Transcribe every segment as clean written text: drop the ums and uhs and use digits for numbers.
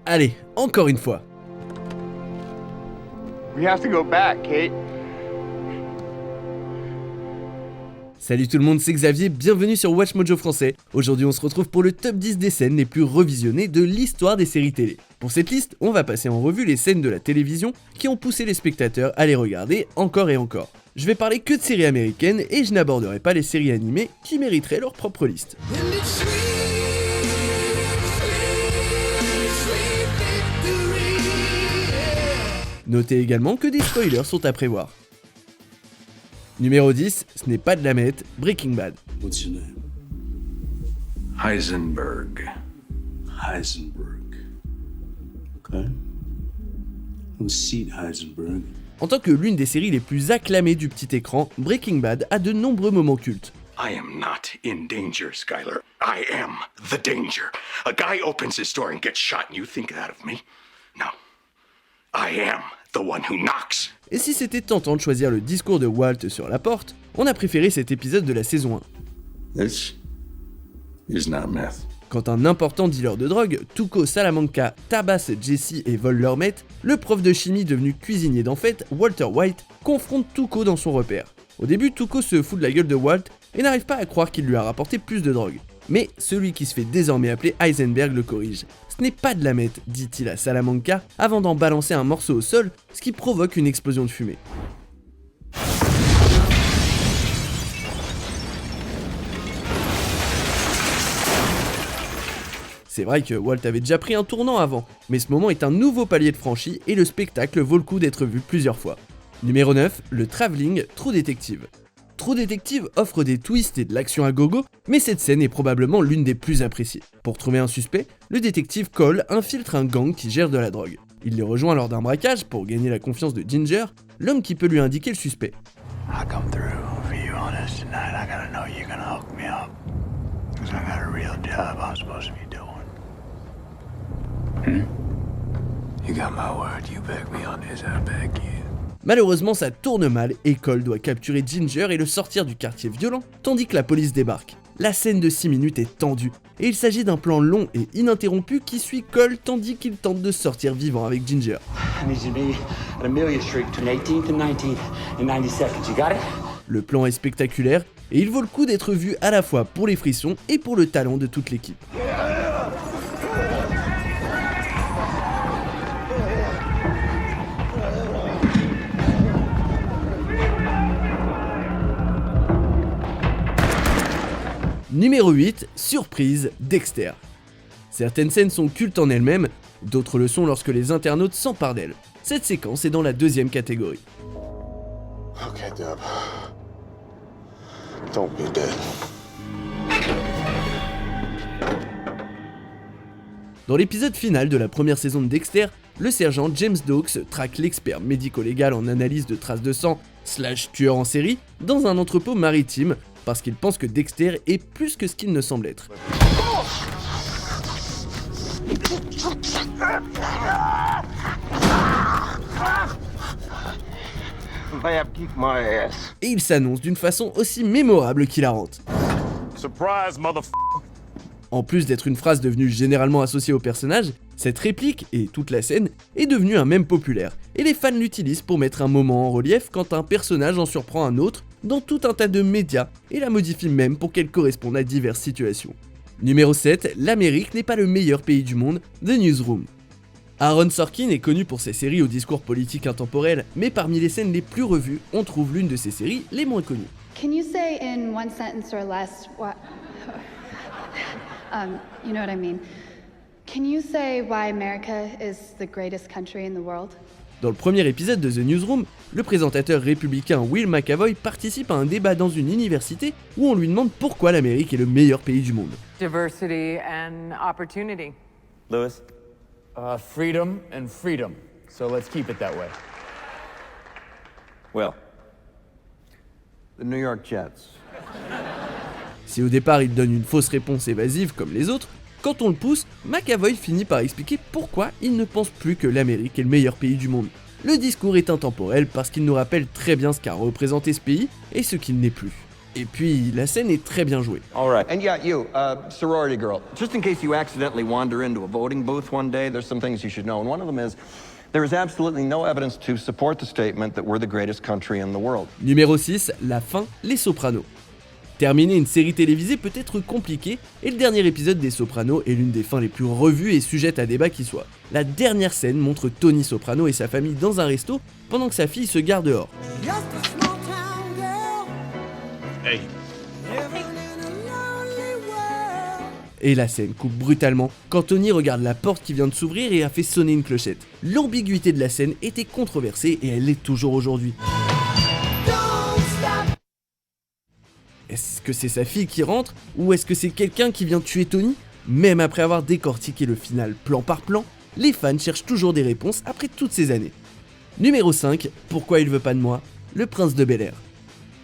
Allez, encore une fois. We have to go back, Kate. Salut tout le monde, c'est Xavier, bienvenue sur Watch Mojo français. Aujourd'hui on se retrouve pour le top 10 des scènes les plus revisionnées de l'histoire des séries télé. Pour cette liste, on va passer en revue les scènes de la télévision qui ont poussé les spectateurs à les regarder encore et encore. Je vais parler que de séries américaines et je n'aborderai pas les séries animées qui mériteraient leur propre liste. Notez également que des spoilers sont à prévoir. Numéro 10, ce n'est pas de la mette, Breaking Bad. What's your name? Heisenberg. Heisenberg. Okay. Who's Seat Heisenberg? En tant que l'une des séries les plus acclamées du petit écran, Breaking Bad a de nombreux moments cultes. I am not in danger, Skyler. I am the danger. A guy opens his door and gets shot, and you think that of me? No. I am the one who knocks. Et si c'était tentant de choisir le discours de Walt sur la porte, on a préféré cet épisode de la saison 1. This is not meth. Quand un important dealer de drogue, Tuco Salamanca, tabasse Jesse et vole leur meth, le prof de chimie devenu cuisinier d'enfête, Walter White, confronte Tuco dans son repère. Au début, Tuco se fout de la gueule de Walt et n'arrive pas à croire qu'il lui a rapporté plus de drogue. Mais celui qui se fait désormais appeler Heisenberg le corrige. Ce n'est pas de la meth, dit-il à Salamanca, avant d'en balancer un morceau au sol, ce qui provoque une explosion de fumée. C'est vrai que Walt avait déjà pris un tournant avant, mais ce moment est un nouveau palier de franchi et le spectacle vaut le coup d'être vu plusieurs fois. Numéro 9, le Travelling True Detective. True Detective offre des twists et de l'action à gogo, mais cette scène est probablement l'une des plus appréciées. Pour trouver un suspect, le détective Cole infiltre un gang qui gère de la drogue. Il les rejoint lors d'un braquage pour gagner la confiance de Ginger, l'homme qui peut lui indiquer le suspect. I come through for you on this tonight. I gotta know you're gonna hook me up. Cause I got a real job I'm supposed to be doing. You got my word, you beg me on this, I beg you. Malheureusement, ça tourne mal et Cole doit capturer Ginger et le sortir du quartier violent, tandis que la police débarque. La scène de 6 minutes est tendue, et il s'agit d'un plan long et ininterrompu qui suit Cole tandis qu'il tente de sortir vivant avec Ginger. Le plan est spectaculaire, et il vaut le coup d'être vu à la fois pour les frissons et pour le talent de toute l'équipe. Numéro 8, surprise, Dexter. Certaines scènes sont cultes en elles-mêmes, d'autres le sont lorsque les internautes s'emparent d'elles. Cette séquence est dans la deuxième catégorie. Okay, Deb. Don't be dead. Dans l'épisode final de la première saison de Dexter, le sergent James Dawes traque l'expert médico-légal en analyse de traces de sang / tueur en série dans un entrepôt maritime parce qu'il pense que Dexter est plus que ce qu'il ne semble être. Et il s'annonce d'une façon aussi mémorable qu'hilarante. Surprise, motherfucker. En plus d'être une phrase devenue généralement associée au personnage, cette réplique et toute la scène est devenue un mème populaire, et les fans l'utilisent pour mettre un moment en relief quand un personnage en surprend un autre dans tout un tas de médias et la modifie même pour qu'elle corresponde à diverses situations. Numéro 7, l'Amérique n'est pas le meilleur pays du monde, The Newsroom. Aaron Sorkin est connu pour ses séries au discours politique intemporel, mais parmi les scènes les plus revues, on trouve l'une de ses séries les moins connues. Can you say in one sentence or less what... you know what I mean. Can you say why America is the greatest country in the world? Dans le premier épisode de The Newsroom, le présentateur républicain Will McAvoy participe à un débat dans une université où on lui demande pourquoi l'Amérique est le meilleur pays du monde. Diversity and opportunity. Lewis? Freedom and freedom. So let's keep it that way. Well, the New York Jets. Si au départ il donne une fausse réponse évasive comme les autres, quand on le pousse, McAvoy finit par expliquer pourquoi il ne pense plus que l'Amérique est le meilleur pays du monde. Le discours est intemporel parce qu'il nous rappelle très bien ce qu'a représenté ce pays et ce qu'il n'est plus. Et puis, la scène est très bien jouée. All right. And yeah, you, sorority girl. Just in case you accidentally wander into a voting booth one day, there's some things you should know. And one of them is, there is absolutely no evidence to support the statement that we're the greatest country in the world. Numéro 6, la fin, Les Sopranos. Terminer une série télévisée peut être compliqué, et le dernier épisode des Sopranos est l'une des fins les plus revues et sujettes à débat qui soit. La dernière scène montre Tony Soprano et sa famille dans un resto, pendant que sa fille se gare dehors. Hey. Et la scène coupe brutalement quand Tony regarde la porte qui vient de s'ouvrir et a fait sonner une clochette. L'ambiguïté de la scène était controversée et elle l'est toujours aujourd'hui. Est-ce que c'est sa fille qui rentre ou est-ce que c'est quelqu'un qui vient tuer Tony? Même après avoir décortiqué le final plan par plan, les fans cherchent toujours des réponses après toutes ces années. Numéro 5, Pourquoi il veut pas de moi? Le Prince de Bel-Air.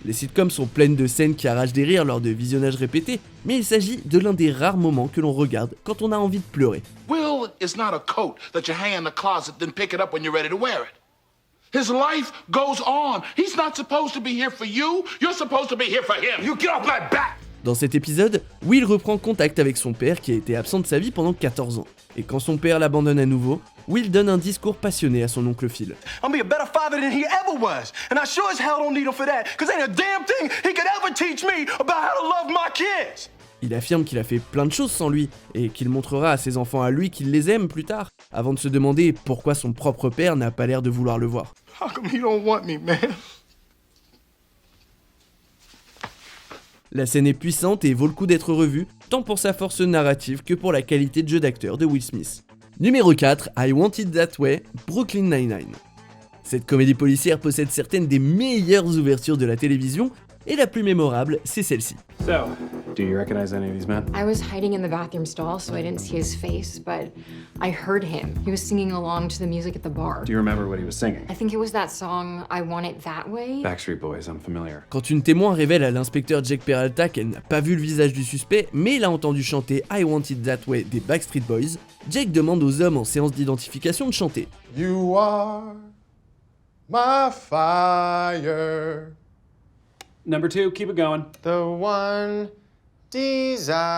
Les sitcoms sont pleines de scènes qui arrachent des rires lors de visionnages répétés, mais il s'agit de l'un des rares moments que l'on regarde quand on a envie de pleurer. Will is not a coat that you hang in the closet then pick it up when you're ready to wear it. His life goes on. He's not supposed to be here for you. You're supposed to be here for him. You get off my back! Dans cet épisode, Will reprend contact avec son père qui a été absent de sa vie pendant 14 ans. Et quand son père l'abandonne à nouveau, Will donne un discours passionné à son oncle Phil. I'll be a better father than he ever was. And I sure as hell don't need him for that, because ain't a damn thing he could ever teach me about how to love my kids. Il affirme qu'il a fait plein de choses sans lui, et qu'il montrera à ses enfants à lui qu'il les aime plus tard, avant de se demander pourquoi son propre père n'a pas l'air de vouloir le voir. How come he don't want me, man? La scène est puissante et vaut le coup d'être revue, tant pour sa force narrative que pour la qualité de jeu d'acteur de Will Smith. Numéro 4, I Want It That Way, Brooklyn Nine-Nine. Cette comédie policière possède certaines des meilleures ouvertures de la télévision, et la plus mémorable, c'est celle-ci. So, do you recognize any of these men? I was hiding in the bathroom stall, so I didn't see his face, but I heard him. He was singing along to the music at the bar. Do you remember what he was singing? I think it was that song, I Want It That Way. Backstreet Boys, I'm familiar. Quand une témoin révèle à l'inspecteur Jake Peralta qu'elle n'a pas vu le visage du suspect, mais l'a entendu chanter I Want It That Way des Backstreet Boys, Jake demande aux hommes en séance d'identification de chanter. You are my fire. Number 2, keep it going. The one desire.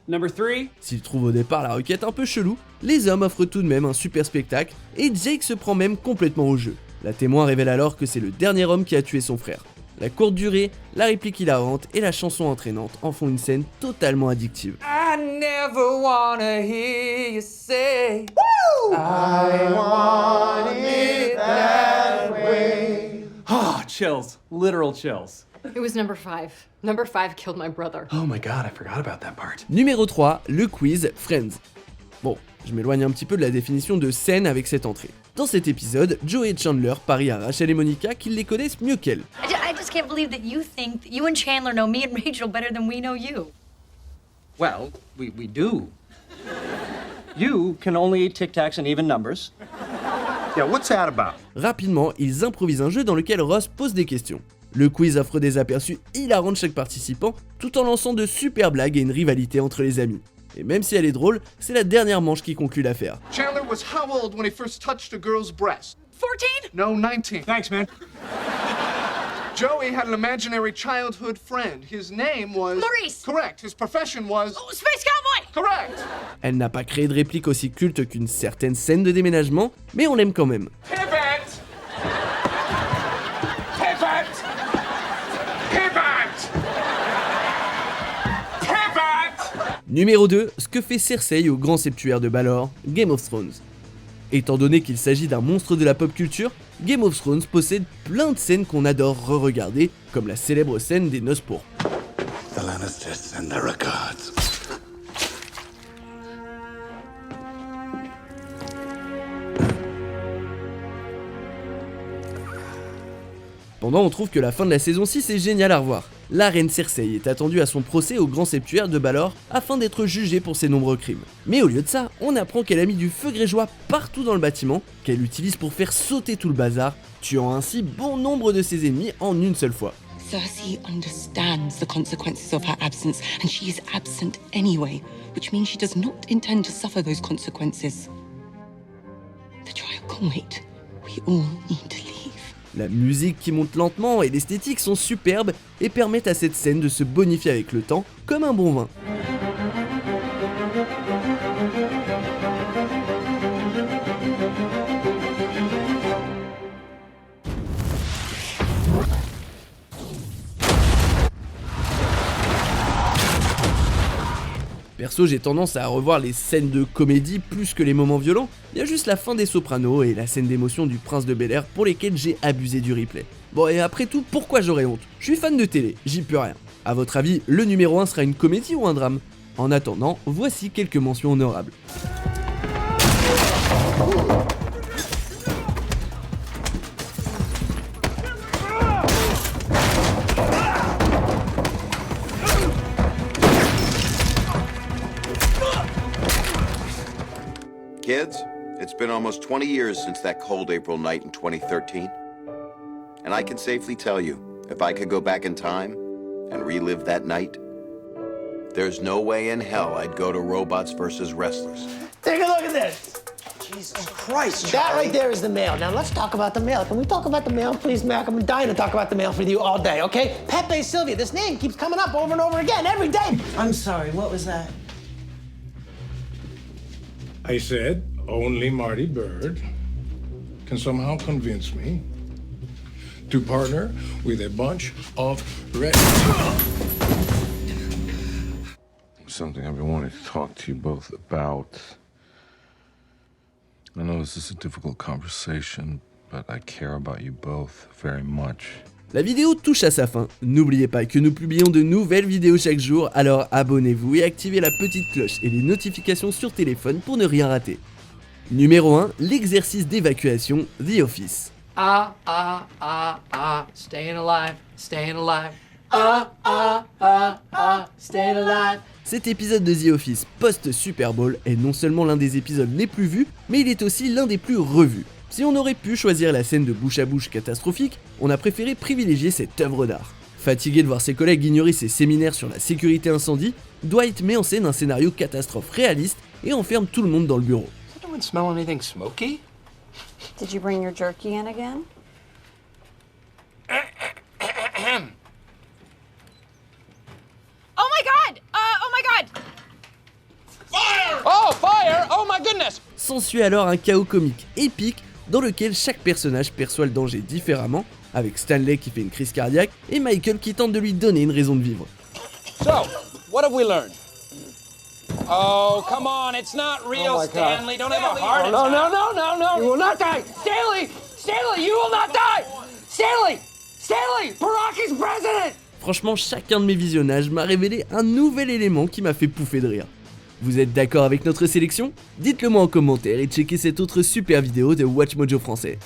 Number 3. S'il trouve au départ la requête un peu chelou, les hommes offrent tout de même un super spectacle et Jake se prend même complètement au jeu. La témoin révèle alors que c'est le dernier homme qui a tué son frère. La courte durée, la réplique hilarante et la chanson entraînante en font une scène totalement addictive. I never wanna hear you say I want it that way. Oh, chills. Literal chills. It was number 5. Number 5 killed my brother. Oh my god, I forgot about that part. Numéro 3, le quiz Friends. Bon, je m'éloigne un petit peu de la définition de scène avec cette entrée. Dans cet épisode, Joey et Chandler parient à Rachel et Monica qu'ils les connaissent mieux qu'elle. I just can't believe that you think that you and Chandler know me and Rachel better than we know you. Well, we do. You can only eat Tic Tacs and even numbers. Yeah, what's that about? Rapidement, ils improvisent un jeu dans lequel Ross pose des questions. Le quiz offre des aperçus hilarants de chaque participant, tout en lançant de super blagues et une rivalité entre les amis. Et même si elle est drôle, c'est la dernière manche qui conclut l'affaire. Chandler was how old when he first touched a girl's breast? 14? No, 19. Thanks, man. Joey had an imaginary childhood friend. His name was... Maurice! Correct. His profession was... Oh, Space Cowboy! Correct! Elle n'a pas créé de réplique aussi culte qu'une certaine scène de déménagement, mais on l'aime quand même. Pivot! Pivot! Pivot! Pivot! Numéro 2, ce que fait Cersei au grand septuaire de Balor, Game of Thrones. Étant donné qu'il s'agit d'un monstre de la pop culture, Game of Thrones possède plein de scènes qu'on adore re-regarder, comme la célèbre scène des noces pourpres. The Lannisters send their regards. Cependant, on trouve que la fin de la saison 6 est géniale à revoir. La reine Cersei est attendue à son procès au grand septuaire de Balor afin d'être jugée pour ses nombreux crimes. Mais au lieu de ça, on apprend qu'elle a mis du feu grégeois partout dans le bâtiment, qu'elle utilise pour faire sauter tout le bazar, tuant ainsi bon nombre de ses ennemis en une seule fois. Cersei understands the consequences of her absence, and she is absent anyway, which means she does not intend to suffer those consequences. The trial can wait. We all need to leave. La musique qui monte lentement et l'esthétique sont superbes et permettent à cette scène de se bonifier avec le temps comme un bon vin. Perso, j'ai tendance à revoir les scènes de comédie plus que les moments violents. Il y a juste la fin des Sopranos et la scène d'émotion du Prince de Bel-Air pour lesquelles j'ai abusé du replay. Bon, et après tout, pourquoi j'aurais honte? Je suis fan de télé, j'y peux rien. A votre avis, le numéro 1 sera une comédie ou un drame? En attendant, voici quelques mentions honorables. Kids, it's been almost 20 years since that cold April night in 2013. And I can safely tell you, if I could go back in time and relive that night, there's no way in hell I'd go to Robots versus Wrestlers. Take a look at this. Jesus Christ, that right there is the mail. Now let's talk about the mail. Can we talk about the mail, please, Mac? I'm dying to talk about the mail with you all day, okay? Pepe Sylvia, this name keeps coming up over and over again every day. I'm sorry, what was that? I said only Marty Bird can somehow convince me to partner with a bunch of red... Something I've been wanting to talk to you both about. I know this is a difficult conversation, but I care about you both very much. La vidéo touche à sa fin. N'oubliez pas que nous publions de nouvelles vidéos chaque jour, alors abonnez-vous et activez la petite cloche et les notifications sur téléphone pour ne rien rater. Numéro 1, l'exercice d'évacuation The Office. Staying alive, staying alive. Staying alive. Cet épisode de The Office post-Super Bowl est non seulement l'un des épisodes les plus vus, mais il est aussi l'un des plus revus. Si on aurait pu choisir la scène de bouche à bouche catastrophique, on a préféré privilégier cette œuvre d'art. Fatigué de voir ses collègues ignorer ses séminaires sur la sécurité incendie, Dwight met en scène un scénario catastrophe réaliste et enferme tout le monde dans le bureau. Does anyone smell anything smoky? Did you bring your jerky in again? Oh my god! Oh my god! Fire! Oh, fire! Oh my goodness! S'ensuit alors un chaos comique épique dans lequel chaque personnage perçoit le danger différemment, avec Stanley qui fait une crise cardiaque et Michael qui tente de lui donner une raison de vivre. So, what have we learned? Oh, come on, it's not real, Stanley. Don't have a heart attack. No. You will not die. Stanley, you will not die. Stanley, Barack is president. Franchement, chacun de mes visionnages m'a révélé un nouvel élément qui m'a fait pouffer de rire. Vous êtes d'accord avec notre sélection? Dites-le moi en commentaire et checkez cette autre super vidéo de WatchMojo français.